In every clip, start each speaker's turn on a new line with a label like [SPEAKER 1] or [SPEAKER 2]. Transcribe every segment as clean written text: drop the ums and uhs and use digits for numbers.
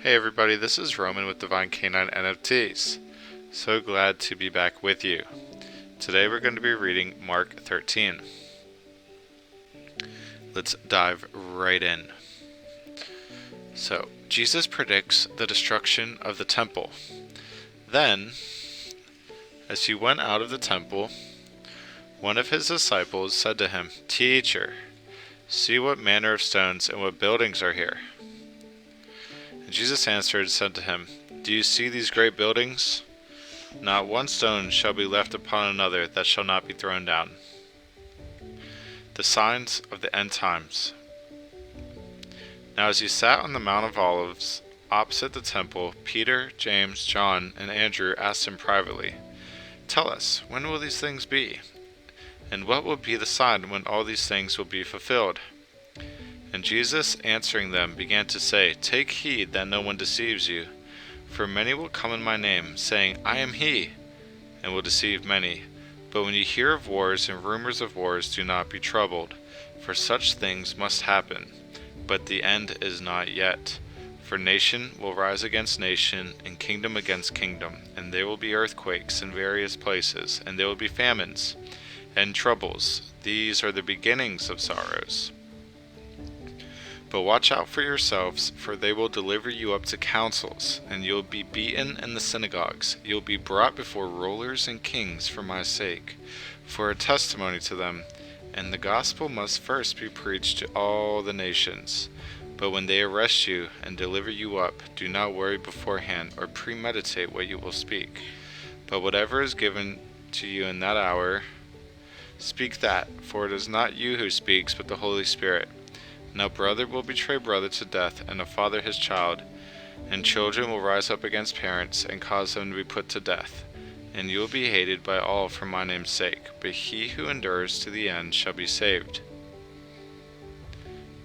[SPEAKER 1] Hey everybody, this is Roman with Divine Canine NFTs. So glad to be back with you. Today we're going to be reading Mark 13. Let's dive right in. So, Jesus predicts the destruction of the temple. Then, as he went out of the temple, one of his disciples said to him, "Teacher, see what manner of stones and what buildings are here." And Jesus answered and said to him, "Do you see these great buildings? Not one stone shall be left upon another that shall not be thrown down." The signs of the end times. Now as he sat on the Mount of Olives, opposite the temple, Peter, James, John, and Andrew asked him privately, "Tell us, when will these things be? And what will be the sign when all these things will be fulfilled?" And Jesus, answering them, began to say, "Take heed that no one deceives you. For many will come in my name, saying, 'I am he,' and will deceive many. But when you hear of wars and rumors of wars, do not be troubled, for such things must happen. But the end is not yet. For nation will rise against nation, and kingdom against kingdom, and there will be earthquakes in various places, and there will be famines and troubles. These are the beginnings of sorrows. But watch out for yourselves, for they will deliver you up to councils, and you will be beaten in the synagogues. You will be brought before rulers and kings for my sake, for a testimony to them. And the gospel must first be preached to all the nations. But when they arrest you and deliver you up, do not worry beforehand or premeditate what you will speak. But whatever is given to you in that hour, speak that, for it is not you who speaks, but the Holy Spirit. Now brother will betray brother to death, and a father his child, and children will rise up against parents and cause them to be put to death. And you will be hated by all for my name's sake, but he who endures to the end shall be saved."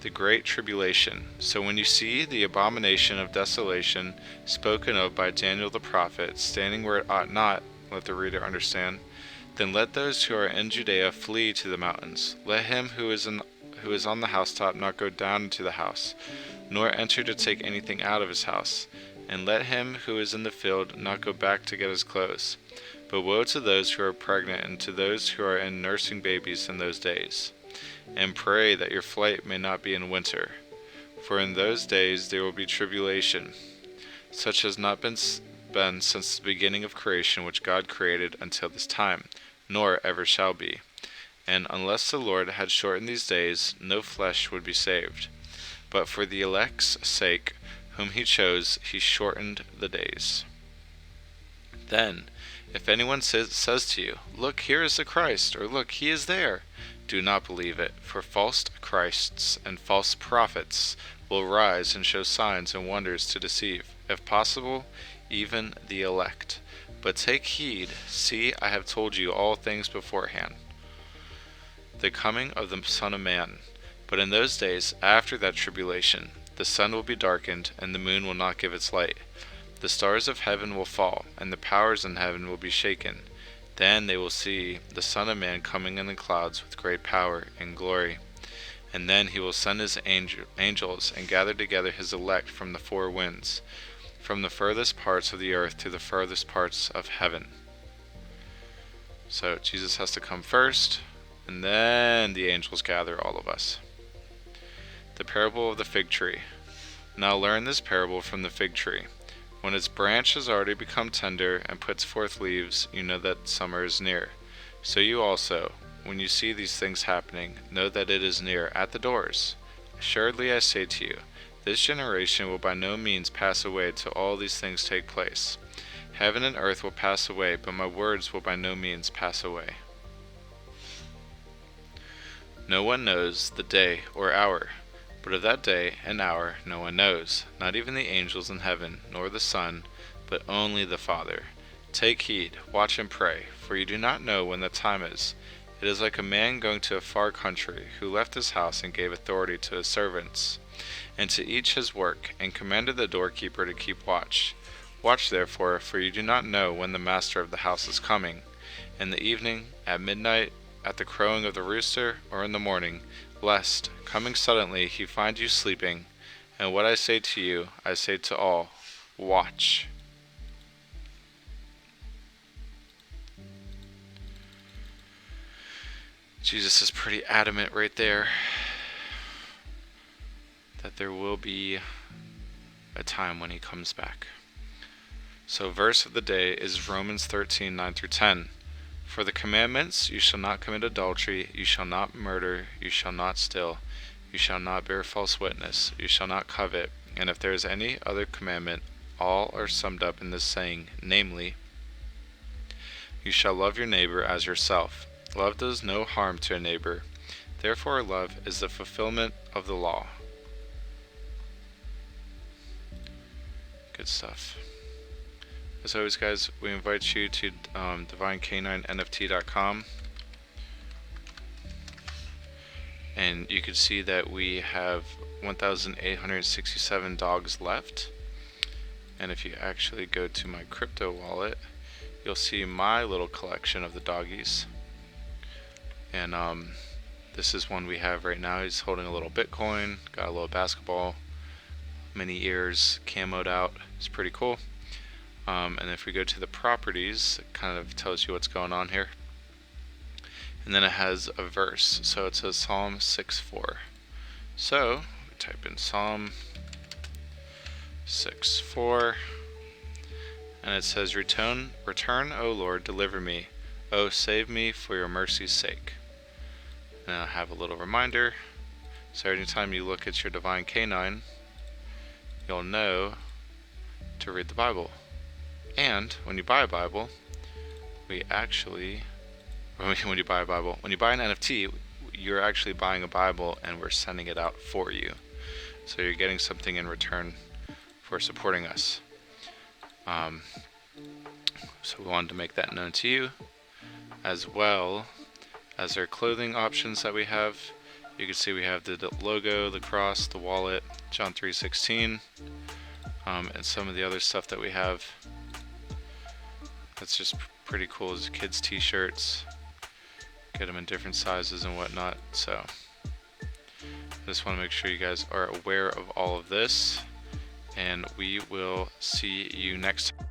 [SPEAKER 1] The Great Tribulation. So when you see the abomination of desolation spoken of by Daniel the prophet standing where it ought not, let the reader understand, then let those who are in Judea flee to the mountains. Let him who is on the housetop not go down into the house, nor enter to take anything out of his house. And let him who is in the field not go back to get his clothes. But woe to those who are pregnant and to those who are in nursing babies in those days. And pray that your flight may not be in winter. For in those days there will be tribulation, such has not been since the beginning of creation which God created until this time, nor ever shall be. And unless the Lord had shortened these days, no flesh would be saved. But for the elect's sake, whom he chose, he shortened the days. Then, if anyone says to you, 'Look, here is the Christ,' or 'Look, he is there,' do not believe it. For false Christs and false prophets will rise and show signs and wonders to deceive, if possible, even the elect. But take heed, see, I have told you all things beforehand. The coming of the Son of Man. But in those days, after that tribulation, the sun will be darkened, and the moon will not give its light. The stars of heaven will fall, and the powers in heaven will be shaken. Then they will see the Son of Man coming in the clouds with great power and glory. And then he will send his angels and gather together his elect from the four winds, from the furthest parts of the earth to the furthest parts of heaven. So Jesus has to come first, and then the angels gather all of us. The parable of the fig tree. Now learn this parable from the fig tree. When its branch has already become tender and puts forth leaves, you know that summer is near. So you also, when you see these things happening, know that it is near, at the doors. Assuredly I say to you, this generation will by no means pass away till all these things take place. Heaven and earth will pass away, but my words will by no means pass away. No one knows the day or hour, but of that day and hour no one knows, not even the angels in heaven, nor the Son, but only the Father. Take heed, watch and pray, for you do not know when the time is. It is like a man going to a far country, who left his house and gave authority to his servants, and to each his work, and commanded the doorkeeper to keep watch. Watch therefore, for you do not know when the master of the house is coming, in the evening, at midnight, at the crowing of the rooster, or in the morning, lest, coming suddenly, he find you sleeping. And what I say to you, I say to all, watch. Jesus is pretty adamant right there that there will be a time when he comes back. So verse of the day is Romans 13:9-10. For the commandments, you shall not commit adultery, you shall not murder, you shall not steal, you shall not bear false witness, you shall not covet, and if there is any other commandment, all are summed up in this saying, namely, you shall love your neighbor as yourself. Love does no harm to a neighbor. Therefore, love is the fulfillment of the law. Good stuff. As always, guys, we invite you to DivineK9NFT.com. And you can see that we have 1,867 dogs left. And if you actually go to my crypto wallet, you'll see my little collection of the doggies. And this is one we have right now. He's holding a little Bitcoin, got a little basketball, mini ears, camoed out. It's pretty cool. And if we go to the properties, it kind of tells you what's going on here. And then it has a verse. So it says Psalm 6:4. So we type in Psalm 6:4. And it says, Return, O Lord, deliver me. O save me for your mercy's sake. And I have a little reminder. So anytime you look at your Divine K9, you'll know to read the Bible. And when you buy a Bible, when you buy an NFT, you're actually buying a Bible and we're sending it out for you. So you're getting something in return for supporting us. So we wanted to make that known to you, as well as our clothing options that we have. You can see we have the logo, the cross, the wallet, John 3:16, and some of the other stuff that we have. That's just pretty cool. As kids t-shirts, get them in different sizes and whatnot. So I just want to make sure you guys are aware of all of this, and we will see you next time.